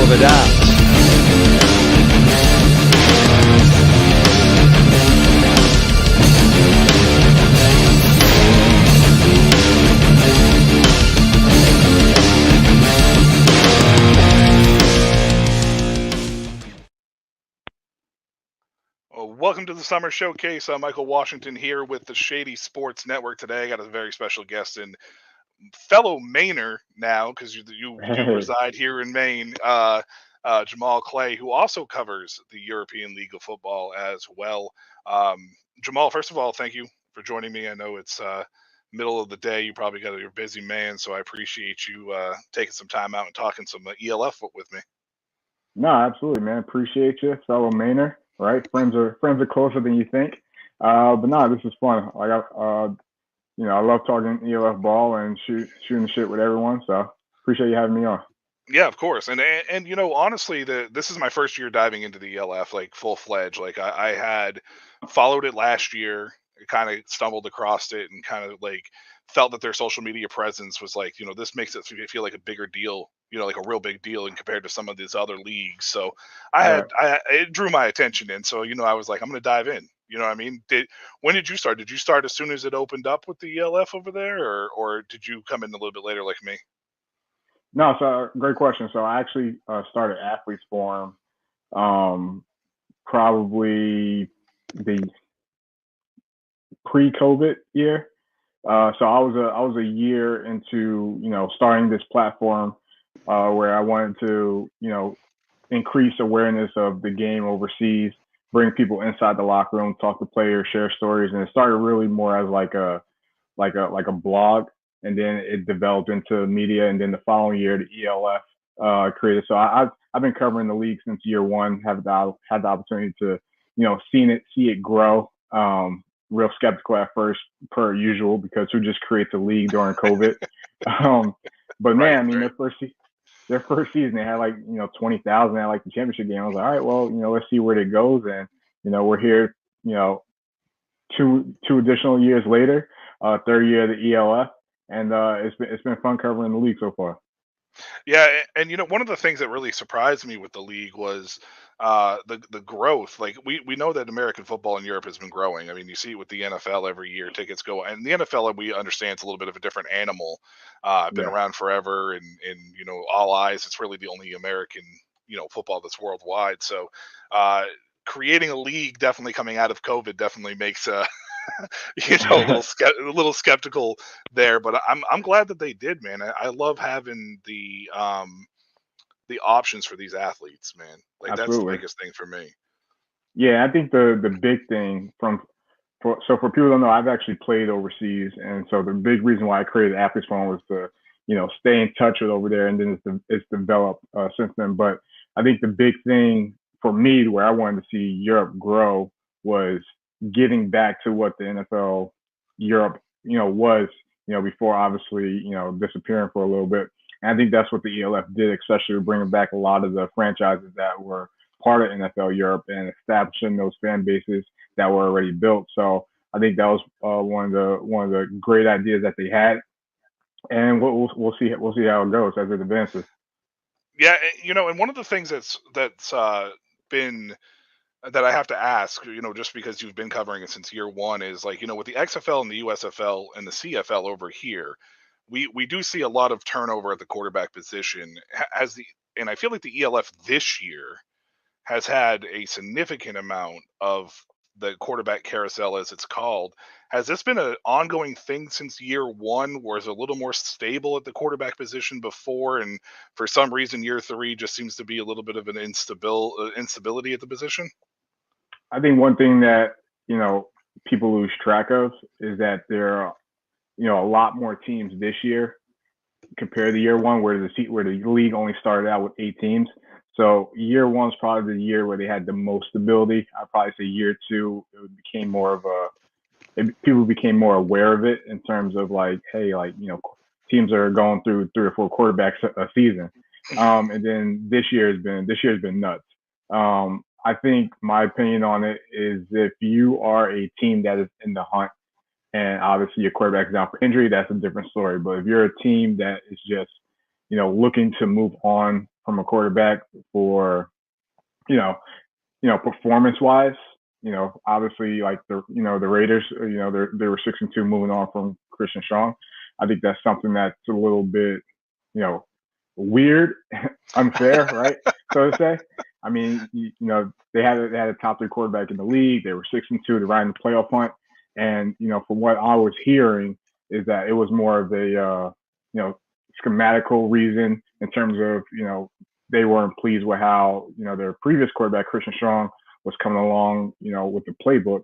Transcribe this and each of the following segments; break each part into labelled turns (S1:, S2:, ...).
S1: over there.
S2: Well, welcome to the Summer Showcase. I'm Michael Washington here with the Shady Sports Network today. I got a very special guest and fellow Mainer now, because you do
S3: Hey,
S2: reside here in Maine, Jamal Clay, who also covers the European League of Football as well. Um, Jamal, first of all, thank you for joining me. I know it's middle of the day. You probably got your busy man, so I appreciate you taking some time out and talking some ELF with me.
S3: no, absolutely, man. Appreciate you, fellow Mainer. Right, friends are closer than you think. But no, this is fun. I love talking ELF ball and shooting shit with everyone. So appreciate you having me on.
S2: Yeah, of course, and honestly, this is my first year diving into the ELF like full fledged. Like I had followed it last year, kind of stumbled across it, and kind of like felt that their social media presence was like, this makes it feel like a bigger deal, like a real big deal, in compared to some of these other leagues. So
S3: Right.
S2: it drew my attention, and so I was like, I'm gonna dive in. You know what I mean? When did you start? Did you start as soon as it opened up with the ELF over there, or did you come in a little bit later like me?
S3: No, so great question. So I actually started Athletes Forum um, probably the pre-COVID year. So I was a year into starting this platform where I wanted to increase awareness of the game overseas, bring people inside the locker room, talk to players, share stories, and it started really more as like a blog, and then it developed into media, and then the following year the ELF created. So I've been covering the league since year one. Had the opportunity to see it grow. Real skeptical at first, per usual, because who just creates a league during COVID? Um, but man,
S2: Right,
S3: I mean,
S2: right.
S3: their first season, they had like 20,000 at like the championship game. I was like, all right, well, let's see where it goes, and we're here, you know, two additional years later, third year of the ELF, and it's been fun covering the league so far.
S2: Yeah, and one of the things that really surprised me with the league was the growth. Like we know that American football in Europe has been growing. I mean, you see it with the NFL every year. Tickets go, and the NFL, we understand, it's a little bit of a different animal. Been
S3: Yeah,
S2: around forever, and all eyes. It's really the only American football that's worldwide. So creating a league, definitely coming out of COVID, definitely makes a little skeptical there, but I'm glad that they did, man. I love having the options for these athletes, man. Like that's the
S3: absolutely.
S2: biggest thing for me.
S3: Yeah, I think the big thing for people who don't know, I've actually played overseas, and so the big reason why I created Athletes Phone was to stay in touch with over there, and then it's developed since then. But I think the big thing for me, where I wanted to see Europe grow, was getting back to what the NFL Europe was before obviously disappearing for a little bit. And I think that's what the ELF did, especially bringing back a lot of the franchises that were part of NFL Europe and establishing those fan bases that were already built. So I think that was one of the great ideas that they had, and we'll see how it goes as it advances.
S2: Yeah, and one of the things that's been that I have to ask, just because you've been covering it since year one, is like, with the XFL and the USFL and the CFL over here, we do see a lot of turnover at the quarterback position. Has the and I feel like the ELF this year has had a significant amount of the quarterback carousel, as it's called. Has this been an ongoing thing since year one, where it's a little more stable at the quarterback position before, and for some reason year three just seems to be a little bit of an instability at the position?
S3: I think one thing that people lose track of is that there are a lot more teams this year compared to year one, where the league only started out with 8 teams. So year one's probably the year where they had the most stability. I'd probably say year two it became more of people became more aware of it in terms of like, hey, like teams are going through 3 or 4 quarterbacks a season. And then this year's been nuts. I think my opinion on it is, if you are a team that is in the hunt, and obviously your quarterback is out for injury, that's a different story. But if you're a team that is just looking to move on from a quarterback for, you know, performance wise. Obviously, like the Raiders, they were 6-2 moving on from Christian Strong. I think that's something that's a little bit, weird, unfair, right? So to say. I mean, they had a top 3 quarterback in the league. They were 6-2. They're riding the playoff hunt, and from what I was hearing is that it was more of a schematical reason in terms of they weren't pleased with how their previous quarterback Christian Strong was coming along with the playbook.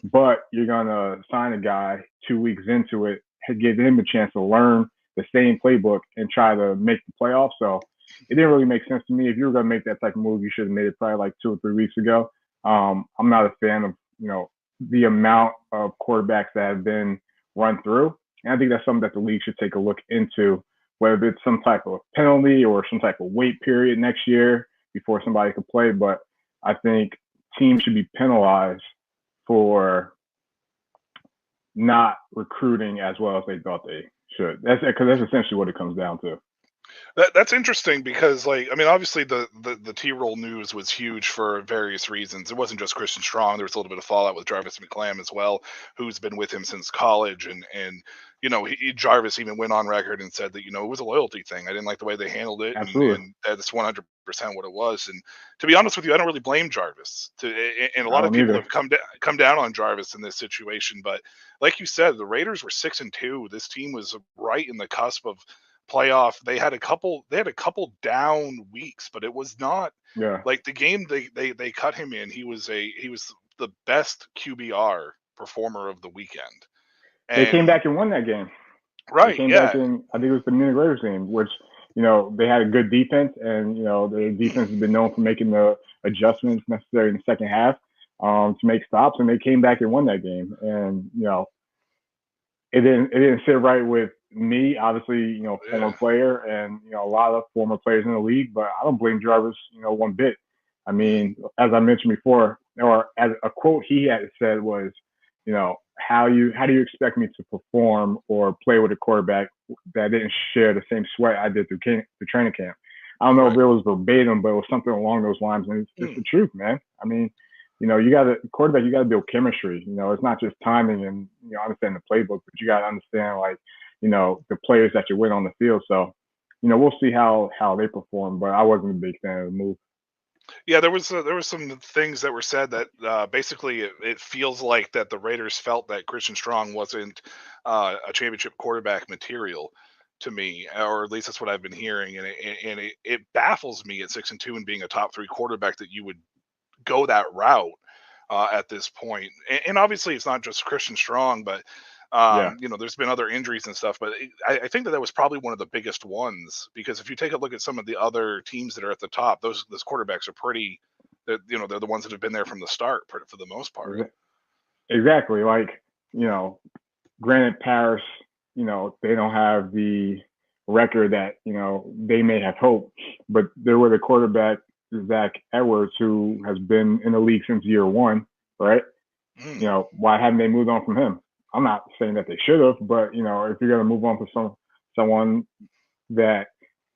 S3: But you're gonna sign a guy 2 weeks into it, give him a chance to learn the same playbook and try to make the playoffs. So it didn't really make sense to me. If you were gonna make that type of move, you should have made it probably like 2 or 3 weeks ago. I'm not a fan of the amount of quarterbacks that have been run through, and I think that's something that the league should take a look into, whether it's some type of penalty or some type of wait period next year before somebody could play. But I think teams should be penalized for not recruiting as well as they thought they should. That's because that's essentially what it comes down to.
S2: That's interesting because, like, I mean, obviously the T-roll news was huge for various reasons. It wasn't just Christian Strong. There was a little bit of fallout with Jarvis McClam as well, who's been with him since college. And Jarvis even went on record and said that, it was a loyalty thing. I didn't like the way they handled it.
S3: Absolutely.
S2: And that's 100% what it was. And to be honest with you, I don't really blame Jarvis. And a lot of people have come down on Jarvis in this situation. But like you said, the Raiders were 6-2. This team was right in the cusp of playoff. They had a couple down weeks, but it was not like the game they cut him in. He was the best QBR performer of the weekend.
S3: And they came back and won that game.
S2: Right.
S3: They came back in, I think it was the Munich Raiders game, which they had a good defense, and their defense has been known for making the adjustments necessary in the second half to make stops, and they came back and won that game. And it didn't sit right with me, obviously, former player, and a lot of former players in the league, but I don't blame Jarvis, one bit. I mean, as I mentioned before, or as a quote he had said was, how do you expect me to perform or play with a quarterback that didn't share the same sweat I did through training camp? I don't know if it was verbatim, but it was something along those lines, and it's the truth, man. I mean, you got to build chemistry. It's not just timing and understand the playbook, but you got to understand the players that you're with on the field. So, we'll see how they perform. But I wasn't a big fan of the move.
S2: Yeah, there was some things that were said that basically it feels like that the Raiders felt that Christian Strong wasn't a championship quarterback material to me, or at least that's what I've been hearing, and it baffles me at 6-2 and being a top 3 quarterback that you would go that route at this point. And obviously it's not just Christian Strong, but there's been other injuries and stuff, but I think that was probably one of the biggest ones, because if you take a look at some of the other teams that are at the top, those quarterbacks are they're the ones that have been there from the start for the most part.
S3: Exactly. Like, granted, Paris, they don't have the record that, they may have hoped, but there were the quarterback, Zach Edwards, who has been in the league since year 1, right? Why haven't they moved on from him? I'm not saying that they should have, but if you're going to move on to someone that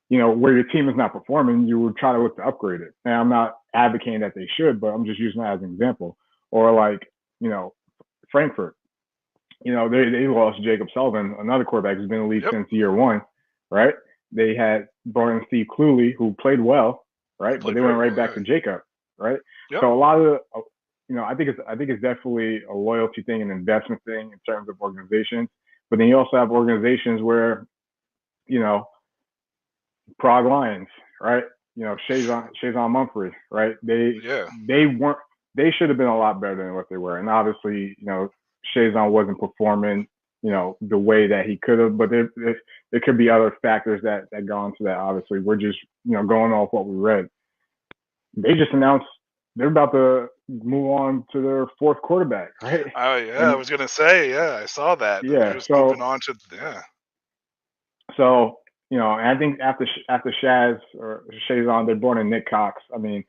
S3: where your team is not performing, you would try to look to upgrade it. And I'm not advocating that they should, but I'm just using that as an example. Or like Frankfurt, they lost Jacob Sullivan, another quarterback who's been in the league since year 1, right? They had brought in Steve Cluley, who played well, right? But they went right back to Jacob, right? Yep. So a lot of I think it's definitely a loyalty thing, an investment thing in terms of organizations. But then you also have organizations where, Prague Lions, right? Shazon Mumphrey, right? They should have been a lot better than what they were. And obviously, Shazon wasn't performing, the way that he could have, but there could be other factors that go into that. Obviously, we're just, going off what we read. They just announced they're about to move on to their 4th quarterback, right?
S2: Oh yeah, I was gonna say, I saw that.
S3: Yeah,
S2: they're just moving on to
S3: So and I think after Shaz or Shazon, they're born in Nick Cox. I mean,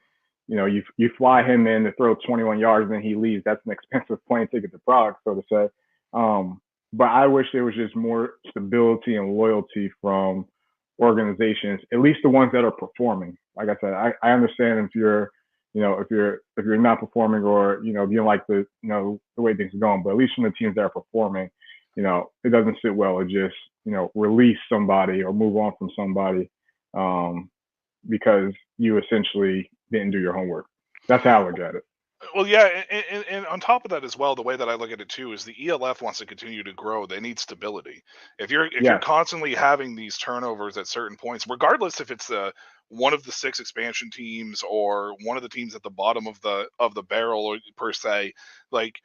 S3: you fly him in to throw 21 yards and then he leaves. That's an expensive plane ticket to Prague, so to say. But I wish there was just more stability and loyalty from organizations, at least the ones that are performing. Like I said, I understand if you're, if you're not performing, or you don't like the way things are going, but at least from the teams that are performing, it doesn't sit well to just release somebody or move on from somebody, because you essentially didn't do your homework. That's how I look at it.
S2: Well, yeah, and on top of that as well, the way that I look at it too is the ELF wants to continue to grow. They need stability. If you're
S3: Yes.
S2: constantly having these turnovers at certain points, regardless if it's one of the 6 expansion teams or one of the teams at the bottom of the barrel per se, like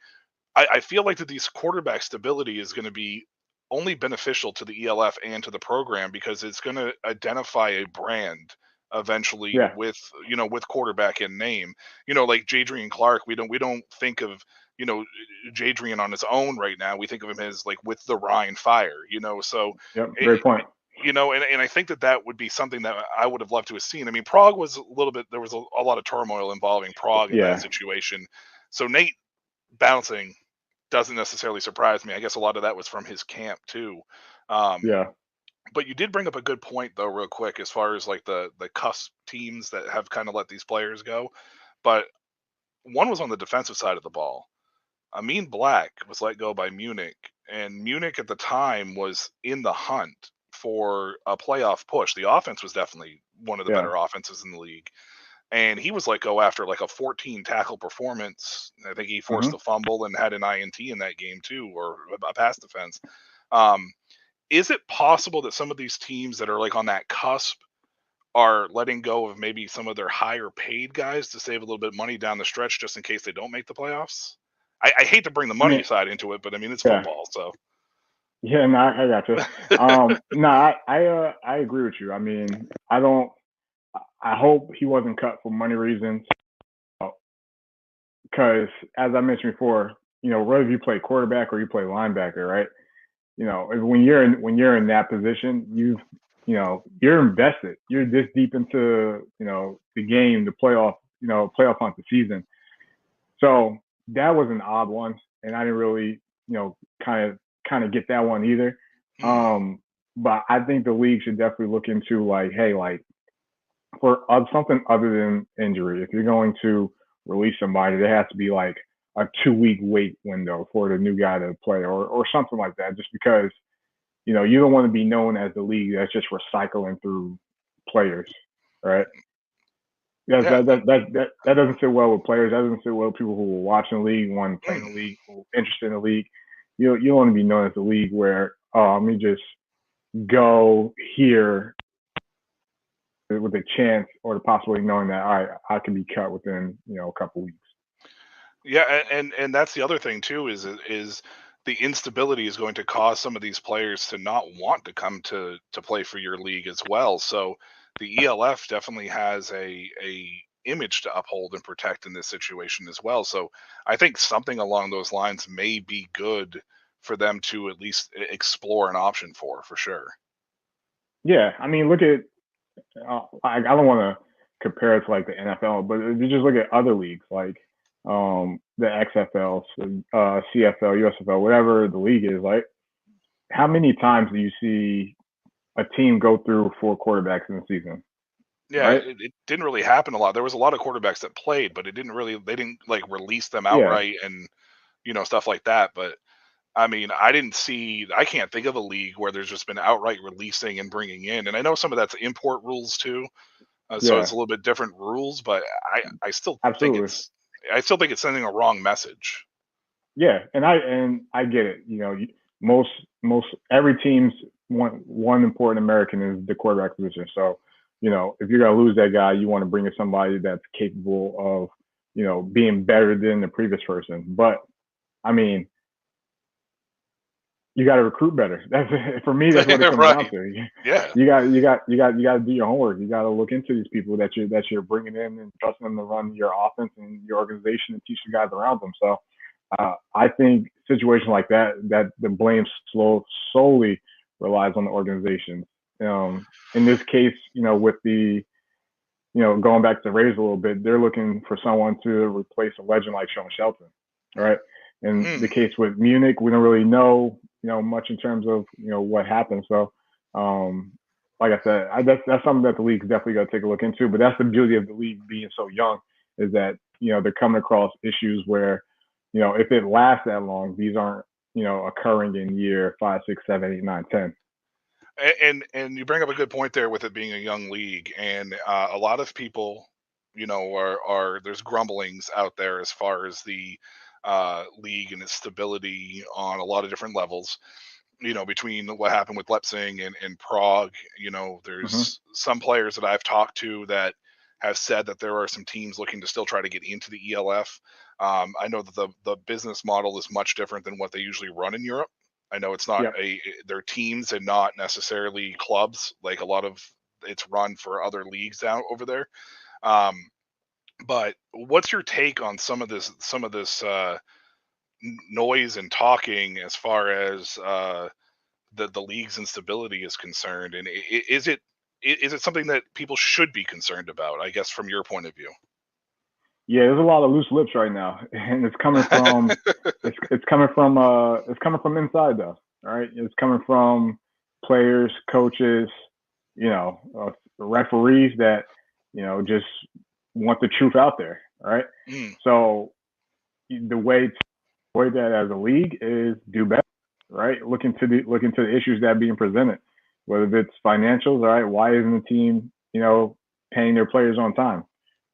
S2: I feel like that these quarterback stability is going to be only beneficial to the ELF and to the program because it's going to identify a brand eventually
S3: Yeah.
S2: with quarterback in name. Like Jadrian Clark, we don't think of you know Jadrian on his own right now. We think of him as like with the Rhine Fire. So
S3: Yep.
S2: it,
S3: Great point.
S2: and I think that that would be something that I would have loved to have seen. I mean, Prague was a little bit. There was a lot of turmoil involving Prague in that
S3: Yeah.
S2: situation. So Nate bouncing doesn't necessarily surprise me. I guess a lot of that was from his camp too. Um,
S3: Yeah.
S2: but you did bring up a good point though, real quick, as far as like the cusp teams that have kind of let these players go. But one was on the defensive side of the ball. Amin Black was let go by Munich, and Munich at the time was in the hunt for a playoff push. The offense was definitely one of the
S3: Yeah.
S2: better offenses in the league, and he was let go after like a 14 tackle performance. I think he forced
S3: Hmm.
S2: a fumble and had an INT in that game too, or a pass defense. Um, is it possible that some of these teams that are like on that cusp are letting go of maybe some of their higher paid guys to save a little bit of money down the stretch just in case they don't make the playoffs? I hate to bring the
S3: I
S2: money
S3: mean,
S2: side into it, but I mean it's
S3: yeah.
S2: football, so
S3: Yeah. No, I got you. No, I agree with you. I mean, I don't. I hope he wasn't cut for money reasons, because as I mentioned before, whether you play quarterback or you play linebacker, right? When you're in that position, you're invested. You're this deep into the game, the playoff hunt, the season. So that was an odd one, and I didn't really kind of get that one either. But I think the league should definitely look into, like, hey, like, for something other than injury, if you're going to release somebody, there has to be like a 2 week wait window for the new guy to play, or something like that. Just because you don't want to be known as the league that's just recycling through players, right? Yes,
S2: yeah.
S3: that doesn't sit well with players. That doesn't sit well with people who are watching the league, want to play in the league, who are interested in the league. You don't want to be known as the league where, let me just go here with a chance or the possibility knowing that, all right, I can be cut within a couple weeks.
S2: Yeah, and that's the other thing too is the instability is going to cause some of these players to not want to come to play for your league as well. So the ELF definitely has a image to uphold and protect in this situation as well. So I think something along those lines may be good for them to at least explore an option for sure.
S3: Yeah, I mean, look at I don't want to compare it to like the NFL, but if you just look at other leagues like the XFL, CFL, USFL, whatever the league is, like, how many times do you see a team go through 4 quarterbacks in a season,
S2: Yeah,
S3: right?
S2: it didn't really happen a lot. There was a lot of quarterbacks that played, but they didn't like release them
S3: Yeah,
S2: outright and stuff like that. But I mean, I can't think of a league where there's just been outright releasing and bringing in. And I know some of that's import rules too, so it's
S3: yeah,
S2: a little bit different rules. But I still think
S3: absolutely.
S2: it's sending a wrong message.
S3: Yeah, and I get it. Most most every team's one important American is the quarterback position. So, if you're gonna lose that guy, you want to bring in somebody that's capable of, being better than the previous person. But I mean, you got to recruit better. That's for me. That's what it comes down
S2: Right?
S3: to.
S2: Yeah.
S3: You got to do your homework. You got to look into these people that you're bringing in and trusting them to run your offense and your organization and teach the guys around them. So, I think situations like that the blame solely relies on the organization. In this case, with the going back to the Rays a little bit, they're looking for someone to replace a legend like Sean Shelton, right? In the
S2: Hmm.
S3: case with Munich, we don't really know much in terms of what happened. So, like I said, that's something that the league's definitely got to take a look into. But that's the beauty of the league being so young, is that they're coming across issues where if it lasts that long, these aren't occurring in year 5, 6, 7, 8, 9, 10.
S2: And you bring up a good point there with it being a young league, and a lot of people, are there's grumblings out there as far as the league and its stability on a lot of different levels. Between what happened with Leipzig and Prague,
S3: Mm-hmm.
S2: there's some players that I've talked to that have said that there are some teams looking to still try to get into the ELF. I know that the business model is much different than what they usually run in Europe. I know it's not
S3: Yep.
S2: they're teams and not necessarily clubs like a lot of it's run for other leagues out over there. Um, but what's your take on some of this noise and talking as far as the league's instability is concerned, and is it something that people should be concerned about? I guess from your point of view.
S3: Yeah, there's a lot of loose lips right now, and it's coming from it's coming from inside though. All right, it's coming from players, coaches, referees that just want the truth out there. All right,
S2: Mm,
S3: so the way to avoid that as a league is do better. Right, look into the issues that are being presented, whether it's financials. All right, why isn't the team paying their players on time?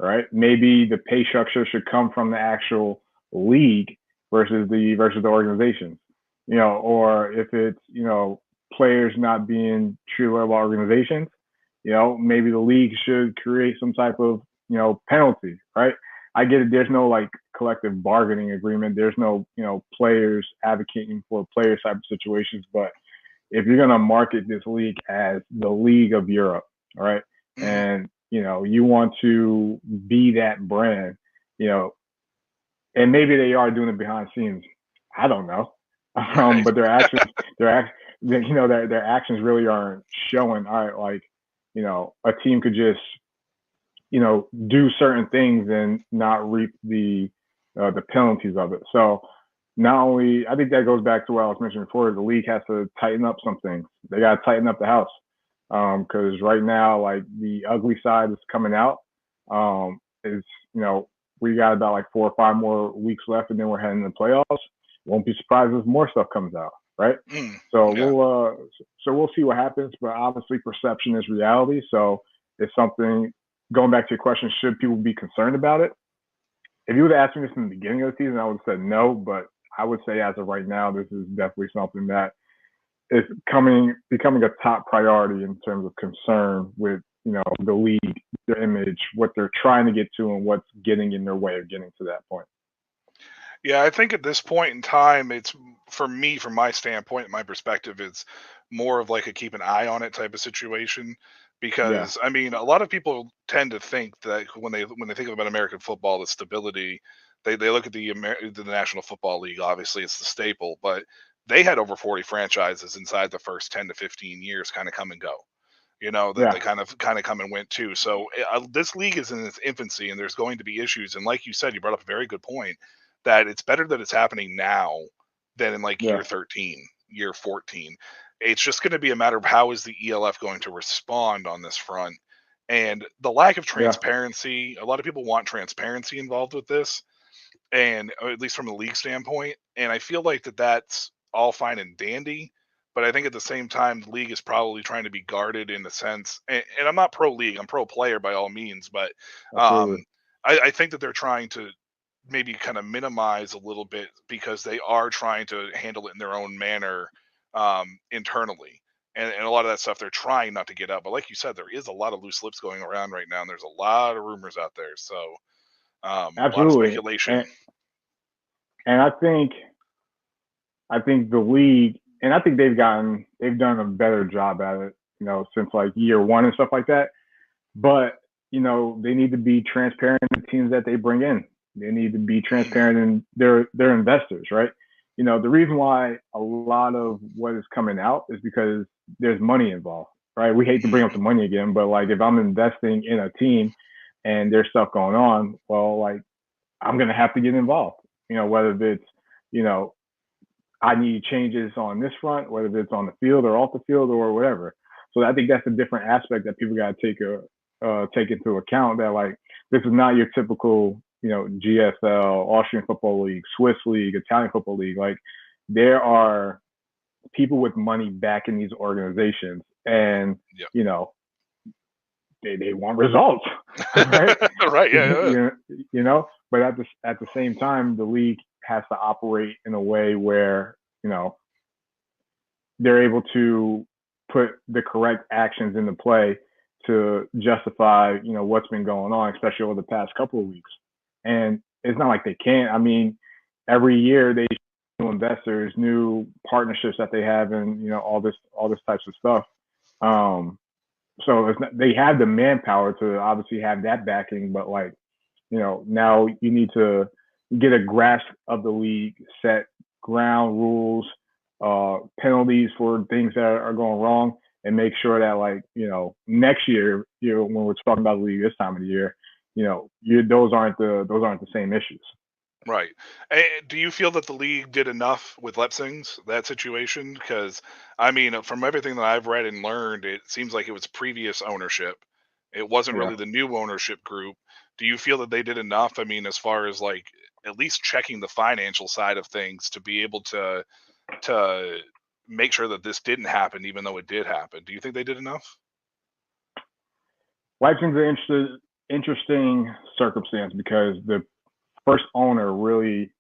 S3: Right? Maybe the pay structure should come from the actual league versus the organization. Or if it's players not being treated well by organizations, maybe the league should create some type of penalty. Right? I get it. There's no like collective bargaining agreement. There's no players advocating for players type of situations. But if you're gonna market this league as the League of Europe, all right,
S2: mm,
S3: and you want to be that brand, you know, and maybe they are doing it behind the scenes. I don't know,
S2: right.
S3: but their actions really aren't showing. All right, like a team could just do certain things and not reap the penalties of it. So not only I think that goes back to what I was mentioning before. The league has to tighten up some things. They got to tighten up the house because right now, like the ugly side is coming out. Is we got about like 4 or 5 more weeks left, and then we're heading to the playoffs. Won't be surprised if more stuff comes out, right?
S2: Mm,
S3: So
S2: yeah.
S3: we'll see what happens. But obviously, perception is reality. So it's something. Going back to your question, should people be concerned about it? If you would have asked me this in the beginning of the season, I would have said no. But I would say as of right now, this is definitely something that is becoming a top priority in terms of concern with the league, their image, what they're trying to get to, and what's getting in their way of getting to that point.
S2: Yeah, I think at this point in time, it's for me, from my standpoint, my perspective, it's more of like a keep an eye on it type of situation.
S3: Yeah,
S2: Because I mean, a lot of people tend to think that when they think about American football, the stability, they look at the National Football League. Obviously, it's the staple, but they had over 40 franchises inside the first 10 to 15 years, kind of come and go. That
S3: yeah,
S2: they kind of come and went too. So this league is in its infancy, and there's going to be issues. And like you said, you brought up a very good point that it's better that it's happening now than in like
S3: yeah,
S2: year 13, year 14. It's just going to be a matter of how is the ELF going to respond on this front. And the lack of
S3: yeah,
S2: transparency, a lot of people want transparency involved with this, and or at least from the league standpoint. And I feel like that's all fine and dandy, but I think at the same time, the league is probably trying to be guarded in the sense. And I'm not pro league; I'm pro player by all means, but
S3: absolutely.
S2: I think that they're trying to maybe kind of minimize a little bit because they are trying to handle it in their own manner internally. And a lot of that stuff they're trying not to get out. But like you said, there is a lot of loose lips going around right now, and there's a lot of rumors out there. So a lot of
S3: Absolutely.
S2: speculation.
S3: And I think the league, and I think they've done a better job at it, since like year one and stuff like that. But they need to be transparent in the teams that they bring in. They need to be
S2: Mm,
S3: transparent in their investors, right? The reason why a lot of what is coming out is because there's money involved, right? We hate to bring up
S2: mhm.
S3: the money again, but like if I'm investing in a team and there's stuff going on, well, like I'm gonna have to get involved. Whether it's you know I need changes on this front, whether it's on the field or off the field or whatever. So I think that's a different aspect that people got to take into account. That like this is not your typical GFL, Austrian Football League, Swiss League, Italian Football League. Like there are people with money backing these organizations, and
S2: Yep.
S3: They want results, right?
S2: Right. Yeah.
S3: But at the same time, the league has to operate in a way where they're able to put the correct actions into play to justify what's been going on, especially over the past couple of weeks. And it's not like they can't. I mean, every year they new investors, new partnerships that they have, and all this types of stuff. So they have the manpower to obviously have that backing, but like now you need to get a grasp of the league, set ground rules, penalties for things that are going wrong, and make sure that like next year, when we're talking about the league this time of the year, those aren't the same issues.
S2: Right. Do you feel that the league did enough with Leipzig's that situation? Because I mean, from everything that I've read and learned, it seems like it was previous ownership. It wasn't
S3: Yeah.
S2: really the new ownership group. Do you feel that they did enough? I mean, as far as like at least checking the financial side of things to be able to make sure that this didn't happen, even though it did happen. Do you think they did enough?
S3: Leipzig's an interesting circumstance because the first owner really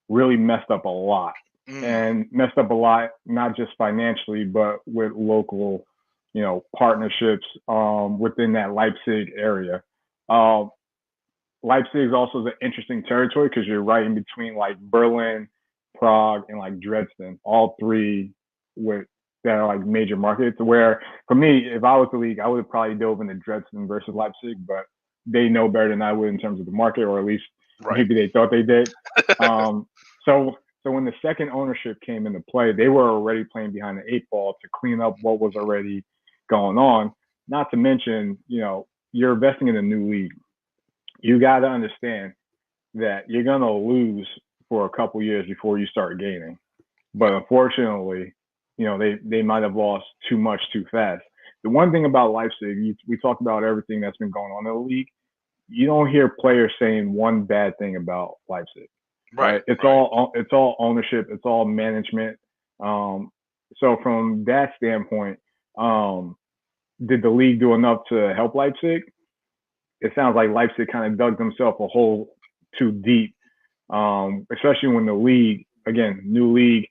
S3: messed up a lot, and messed up a lot not just financially but with local partnerships within that Leipzig area. Leipzig also is an interesting territory because you're right in between like Berlin, Prague, and like Dresden, all three with that are like major markets. Where for me, if I was the league, I would have probably dove into Dresden versus Leipzig, but they know better than I would in terms of the market, or at least maybe they thought they did. So when the second ownership came into play, they were already playing behind the eight ball to clean up what was already going on. Not to mention, you're investing in a new league. You got to understand that you're going to lose for a couple years before you start gaining. But unfortunately, they might have lost too much too fast. The one thing about Leipzig, we talk about everything that's been going on in the league. You don't hear players saying one bad thing about Leipzig. Right? It's all ownership. It's all management. So from that standpoint, did the league do enough to help Leipzig? It sounds like Leipzig kind of dug themselves a hole too deep, especially when the league, again, new league,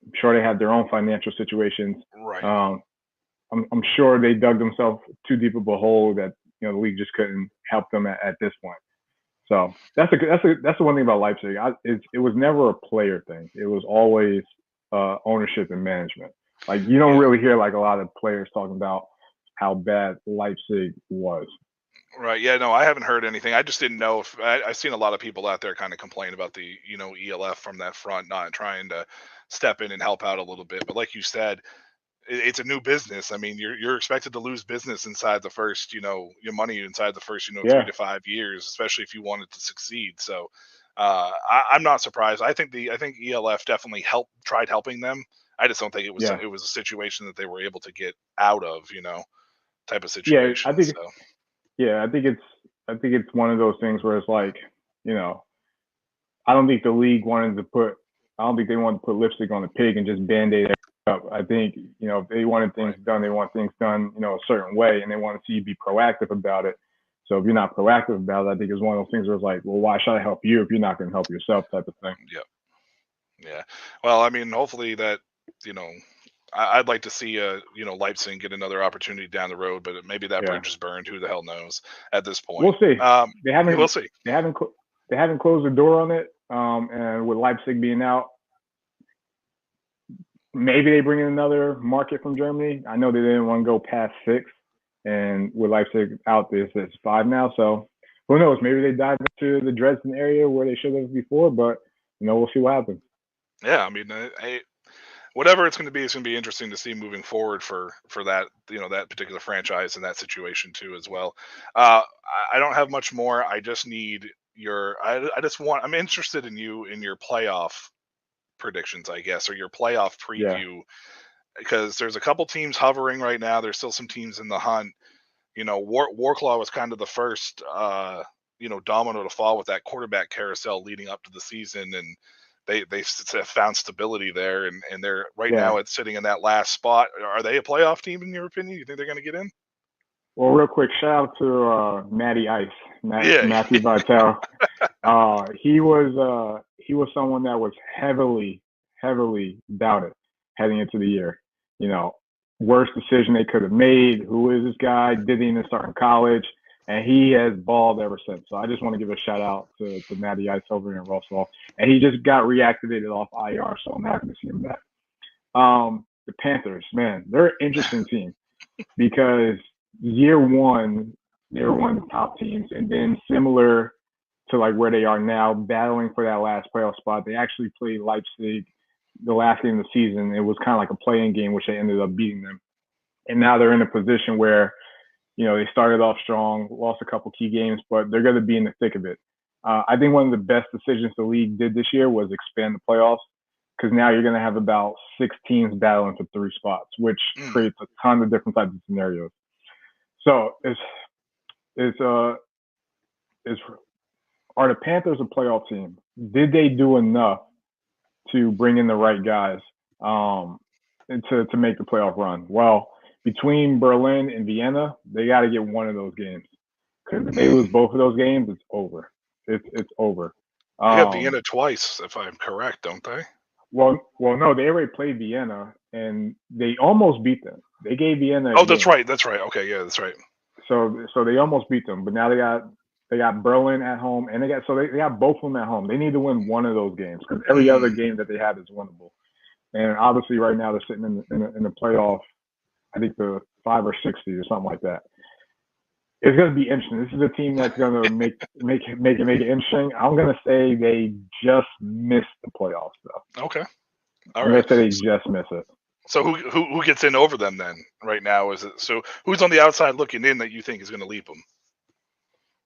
S3: I'm sure they have their own financial situations.
S2: Right.
S3: I'm sure they dug themselves too deep of a hole that the league just couldn't help them at this point. So that's the one thing about Leipzig. It was never a player thing. It was always ownership and management. Like you don't really hear like a lot of players talking about how bad Leipzig was.
S2: Right. Yeah. No, I haven't heard anything. I just didn't know if I've seen a lot of people out there kind of complain about the ELF from that front, not trying to step in and help out a little bit. But like you said, it's a new business. I mean, you're expected to lose business inside the first, your money inside the first, 3 to 5 years, especially if you want it to succeed. So I'm not surprised. I think ELF definitely tried helping them. I just don't think it was a situation that they were able to get out of, type of situation.
S3: I think it's one of those things where it's like, I don't think the league wanted to put. I don't think they wanted to put lipstick on the pig and just band-aid it up. I think if they wanted things done, they want things done a certain way, and they want to see you be proactive about it. So if you're not proactive about it, I think it's one of those things where it's like, well, why should I help you if you're not going to help yourself, type of thing.
S2: Yeah. Well, I mean, hopefully that I'd like to see Leipzig get another opportunity down the road, but maybe that bridge is burned. Who the hell knows at this point?
S3: We'll see.
S2: We'll see.
S3: They haven't closed the door on it. And with Leipzig being out, maybe they bring in another market from Germany. I know they didn't want to go past 6, and with Leipzig out, it's 5 now. So who knows? Maybe they dive into the Dresden area where they should have before, but we'll see what happens.
S2: Yeah, I mean, whatever it's going to be, it's going to be interesting to see moving forward for that that particular franchise and that situation too as well. I don't have much more. I just need I'm interested in your playoff predictions, I guess, or your playoff preview. because there's a couple teams hovering right now. There's still some teams in the hunt. Warclaw was kind of the first, domino to fall with that quarterback carousel leading up to the season, and they found stability there, and they're right now it's sitting in that last spot. Are they a playoff team in your opinion? You think they're going to get in?
S3: Well, real quick, shout out to Matty Ice, Matthew Vitale. He was someone that was heavily doubted heading into the year. Worst decision they could have made. Who is this guy? Didn't even start in college, and he has balled ever since. So I just want to give a shout out to Matty Ice over in Russell, and he just got reactivated off IR, so I'm happy to see him back. The Panthers, man, they're an interesting team because year one top teams, and then similar to like where they are now, battling for that last playoff spot. They actually played Leipzig the last game of the season. It was kind of like a playing game, which they ended up beating them. And now they're in a position where, they started off strong, lost a couple key games, but they're going to be in the thick of it. I think one of the best decisions the league did this year was expand the playoffs, because now you're going to have about 6 teams battling for 3 spots, which creates a ton of different types of scenarios. So are the Panthers a playoff team? Did they do enough to bring in the right guys and to make the playoff run? Well, between Berlin and Vienna, they got to get one of those games. Because if they lose both of those games, it's over. It's over.
S2: They have Vienna twice, if I'm correct, don't they?
S3: Well, no, they already played Vienna, and they almost beat them. They gave Vienna.
S2: Oh, that's right. Okay, yeah, that's right.
S3: So they almost beat them, but now they got Berlin at home, and they got both of them at home. They need to win one of those games, because every other game that they have is winnable. And obviously, right now they're sitting in the playoff. I think the 5 or 60 or something like that. It's going to be interesting. This is a team that's going to make it interesting. I'm going to say they just missed the playoffs, though.
S2: Okay,
S3: I'm going to say they just miss it.
S2: So who gets in over them then? Right now, is it so? Who's on the outside looking in that you think is going to leap them?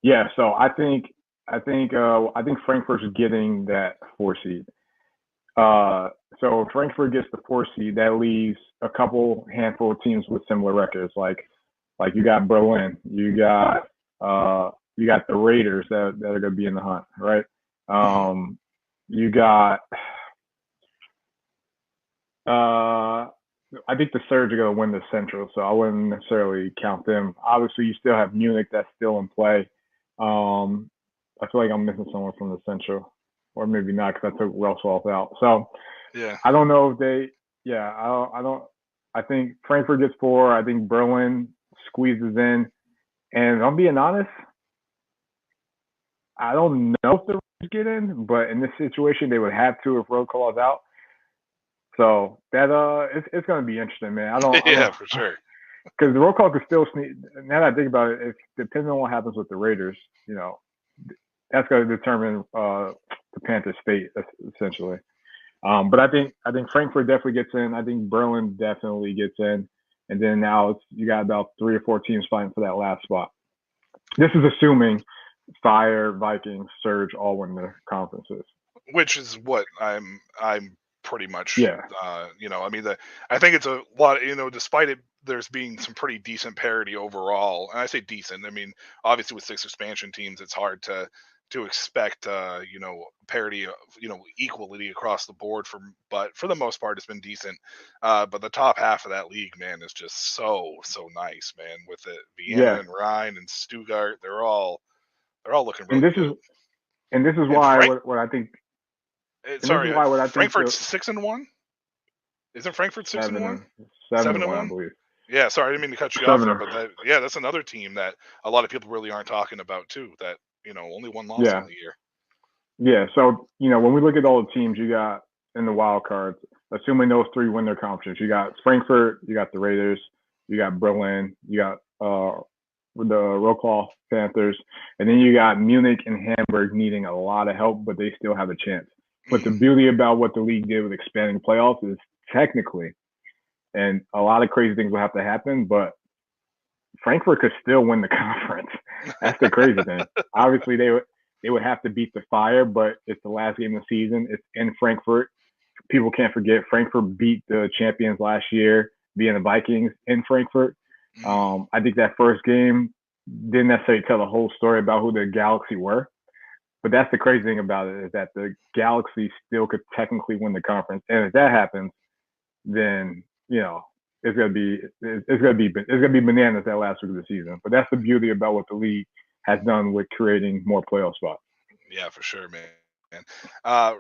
S3: Yeah, so I think Frankfurt's getting that 4 seed. So if Frankfurt gets the 4 seed, that leaves a handful of teams with similar records. Like you got Berlin, you got the Raiders that are going to be in the hunt, right? You got I think the Surge are going to win the Central, so I wouldn't necessarily count them. Obviously, you still have Munich that's still in play. I feel like I'm missing someone from the Central, or maybe not, because I took Russell out. So
S2: yeah,
S3: I don't know if they. Yeah, I don't. I think Frankfurt gets 4. I think Berlin squeezes in, and I'm being honest, I don't know if the Raiders get in, but in this situation, they would have to if Roadclaw is out. So that it's going to be interesting, man. I don't
S2: for sure.
S3: Because the Roadclaw could still sneak. Now that I think about it, if depending on what happens with the Raiders, that's going to determine the Panthers' fate essentially. But I think Frankfurt definitely gets in. I think Berlin definitely gets in, and then now you got about 3 or 4 teams fighting for that last spot. This is assuming Fire, Vikings, Surge all win their conferences,
S2: which is what I'm pretty much.
S3: Yeah.
S2: I think it's a lot. Despite it, there's being some pretty decent parity overall, and I say decent. I mean, obviously with 6 expansion teams, it's hard to expect parity, equality across the board. But for the most part, it's been decent. But the top half of that league, man, is just so nice, man. With it, Vienna and Rhine and Stuttgart, they're all looking really good.
S3: This is why what I think.
S2: Sorry, Frankfurt's 6-1. Isn't Frankfurt 6-1?
S3: 7-1, I believe.
S2: Yeah, sorry, I didn't mean to cut you off there, but that's another team that a lot of people really aren't talking about too. That only 1 loss on the year.
S3: Yeah, so when we look at all the teams you got in the wild cards, assuming those 3 win their conference, you got Frankfurt, you got the Raiders, you got Berlin, you got the Roadclaw Panthers, and then you got Munich and Hamburg needing a lot of help, but they still have a chance. But the beauty about what the league did with expanding playoffs is technically, and a lot of crazy things will have to happen, but Frankfurt could still win the conference. That's the crazy thing. Obviously, they would have to beat the Fire, but it's the last game of the season. It's in Frankfurt. people can't forget Frankfurt beat the champions last year, being the Vikings in Frankfurt. I think that first game didn't necessarily tell the whole story about who the Galaxy were. But that's the crazy thing about it, is that the Galaxy still could technically win the conference. And if that happens, then, it's gonna be bananas that last week of the season. But that's the beauty about what the league has done with creating more playoff spots.
S2: Yeah, for sure, man.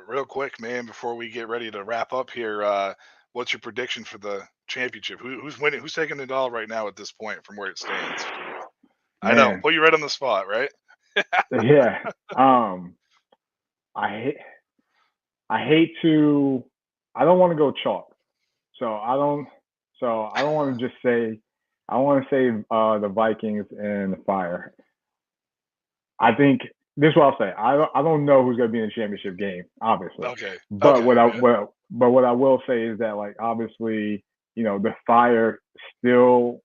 S2: Real quick, man, before we get ready to wrap up here, what's your prediction for the championship? Who's winning? Who's taking it all right now at this point from where it stands? I know, put you right on the spot, right?
S3: Yeah. I hate to. I don't want to go chalk, so I don't want to just say. I want to say the Vikings and the Fire. I think this is what I'll say. I don't know who's going to be in the championship game, obviously.
S2: Okay.
S3: But what I will say is that, like, obviously, the Fire still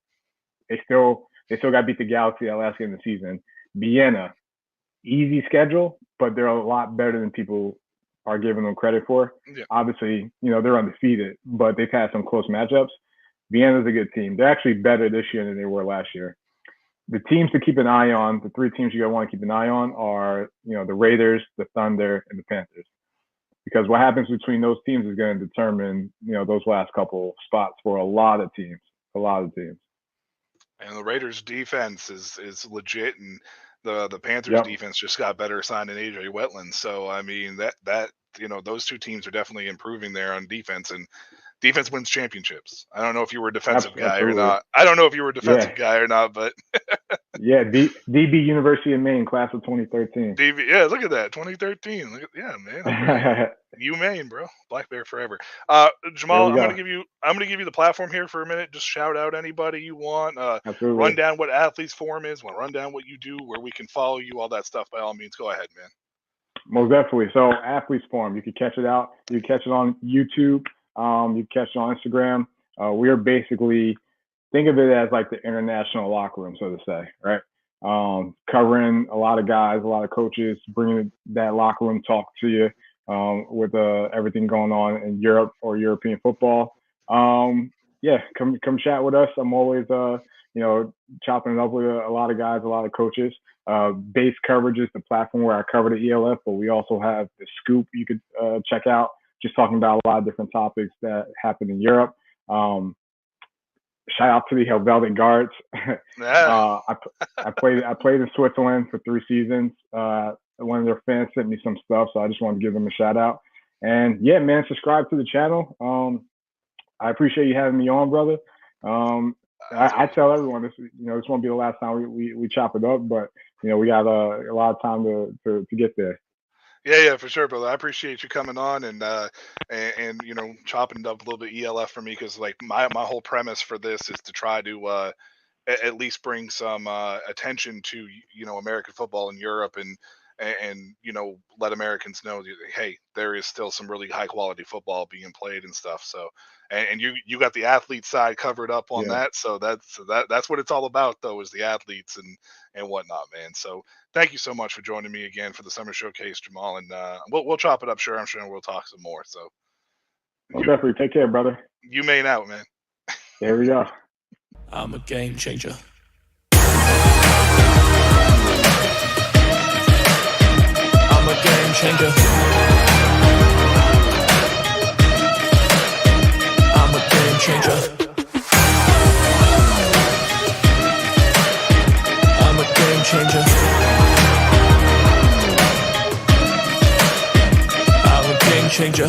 S3: got to beat the Galaxy that last game of the season. Vienna, easy schedule, but they're a lot better than people are giving them credit for.
S2: Yeah.
S3: Obviously, they're undefeated, but they've had some close matchups. Vienna's a good team. They're actually better this year than they were last year. The teams to keep an eye on, the three teams you want to keep an eye on are, the Raiders, the Thunder, and the Panthers. Because what happens between those teams is going to determine, those last couple spots for a lot of teams.
S2: And the Raiders' defense is legit, and the Panthers' defense just got better signing AJ Wetland. So I mean that those two teams are definitely improving there on defense, and defense wins championships. I don't know if you were a defensive guy or not. But
S3: yeah, DB University of Maine, class of 2013.
S2: DB, yeah, look at that, 2013. Man. UMaine, bro. Black Bear forever. Jamal, I'm gonna give you the platform here for a minute. Just shout out anybody you want. Run down what Athletes Forum is. Run down what you do, where we can follow you, all that stuff. By all means, go ahead, man.
S3: Most definitely. So Athletes Forum, you can catch it out. You can catch it on YouTube. You can catch it on Instagram. We are basically, think of it as like the international locker room, so to say, right? Covering a lot of guys, a lot of coaches, bringing that locker room talk to you with everything going on in Europe or European football. Come chat with us. I'm always, chopping it up with a lot of guys, a lot of coaches. Base coverage is the platform where I cover the ELF, but we also have the Scoop you could check out, just talking about a lot of different topics that happen in Europe. Shout out to the Helvetic Guards. I played in Switzerland for 3 seasons. One of their fans sent me some stuff, so I just wanted to give them a shout out. And yeah, man, subscribe to the channel. I appreciate you having me on, brother. I tell everyone this won't be the last time we chop it up, but we got a lot of time to get there.
S2: Yeah, for sure, brother. I appreciate you coming on and chopping it up a little bit ELF for me, because like my whole premise for this is to try to at least bring some attention to American football in Europe, and let Americans know that, hey, there is still some really high quality football being played and stuff. So and you got the athlete side covered up on that, so that's what it's all about, though, is the athletes and whatnot, man. So thank you so much for joining me again for the Summer Showcase, Jamal, and we'll chop it up. I'm sure we'll talk some more. So
S3: definitely take care, brother.
S2: UMaine out, man.
S3: There we go.
S1: I'm a game changer. I'm a game changer. I'm a game changer. I'm a game changer. I'm a game changer.